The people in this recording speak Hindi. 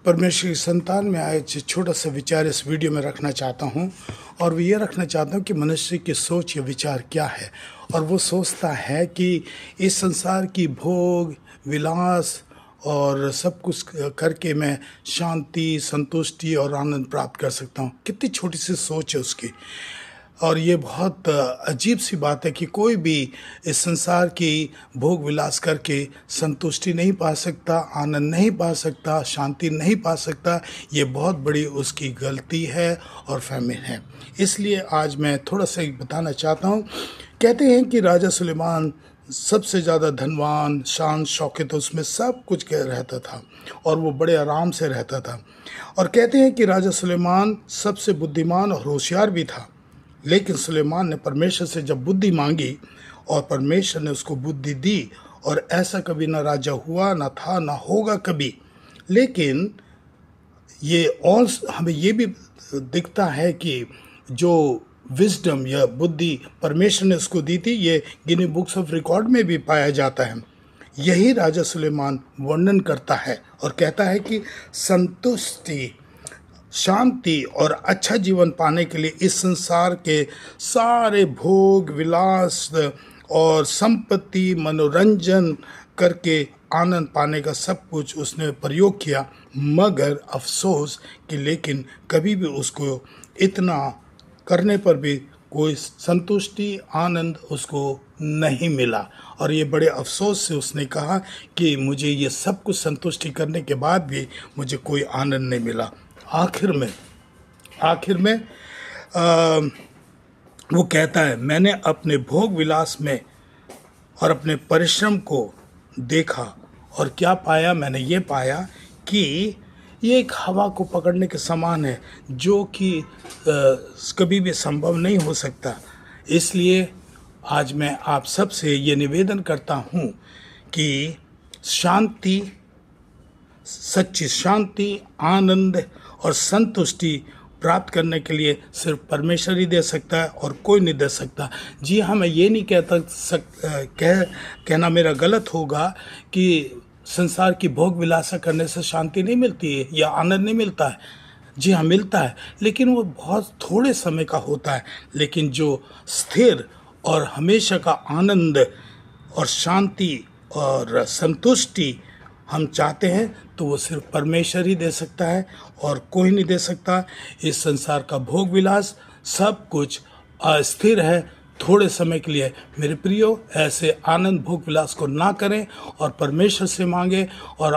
परमेश्वर की संतान में आए छोटा सा विचार इस वीडियो में रखना चाहता हूँ। और वो ये रखना चाहता हूँ कि मनुष्य की सोच या विचार क्या है। और वो सोचता है कि इस संसार की भोग विलास और सब कुछ करके मैं शांति संतुष्टि और आनंद प्राप्त कर सकता हूँ। कितनी छोटी सी सोच है उसकी। और ये बहुत अजीब सी बात है कि कोई भी इस संसार की भोग विलास करके संतुष्टि नहीं पा सकता, आनंद नहीं पा सकता, शांति नहीं पा सकता। ये बहुत बड़ी उसकी गलती है और फहमी है। इसलिए आज मैं थोड़ा सा बताना चाहता हूँ। कहते हैं कि राजा सुलेमान सबसे ज़्यादा धनवान, शान शौकत, उसमें सब कुछ रहता था और वो बड़े आराम से रहता था। और कहते हैं कि राजा सुलेमान सबसे बुद्धिमान और होशियार भी था। लेकिन सुलेमान ने परमेश्वर से जब बुद्धि मांगी और परमेश्वर ने उसको बुद्धि दी, और ऐसा कभी ना राजा हुआ, ना था, ना होगा कभी। लेकिन ये और हमें ये भी दिखता है कि जो विजडम या बुद्धि परमेश्वर ने उसको दी थी, ये गिनी बुक्स ऑफ रिकॉर्ड में भी पाया जाता है। यही राजा सुलेमान वर्णन करता है और कहता है कि संतुष्टि, शांति और अच्छा जीवन पाने के लिए इस संसार के सारे भोग विलास और संपत्ति मनोरंजन करके आनंद पाने का सब कुछ उसने प्रयोग किया। मगर अफसोस कि लेकिन कभी भी उसको इतना करने पर भी कोई संतुष्टि आनंद उसको नहीं मिला। और ये बड़े अफसोस से उसने कहा कि मुझे ये सब कुछ संतुष्टि करने के बाद भी मुझे कोई आनंद नहीं मिला। आखिर में वो कहता है, मैंने अपने भोग विलास में और अपने परिश्रम को देखा और क्या पाया। मैंने ये पाया कि ये एक हवा को पकड़ने के समान है, जो कि कभी भी संभव नहीं हो सकता। इसलिए आज मैं आप सबसे ये निवेदन करता हूँ कि शांति, सच्ची शांति, आनंद और संतुष्टि प्राप्त करने के लिए सिर्फ परमेश्वर ही दे सकता है और कोई नहीं दे सकता। जी हाँ, मैं ये नहीं कहना मेरा गलत होगा कि संसार की भोग विलासा करने से शांति नहीं मिलती है या आनंद नहीं मिलता है। जी हाँ, मिलता है, लेकिन वो बहुत थोड़े समय का होता है। लेकिन जो स्थिर और हमेशा का आनंद और शांति और संतुष्टि हम चाहते हैं, तो वो सिर्फ परमेश्वर ही दे सकता है और कोई नहीं दे सकता। इस संसार का भोग विलास सब कुछ अस्थिर है, थोड़े समय के लिए। मेरे प्रियो, ऐसे आनंद भोग विलास को ना करें और परमेश्वर से मांगें और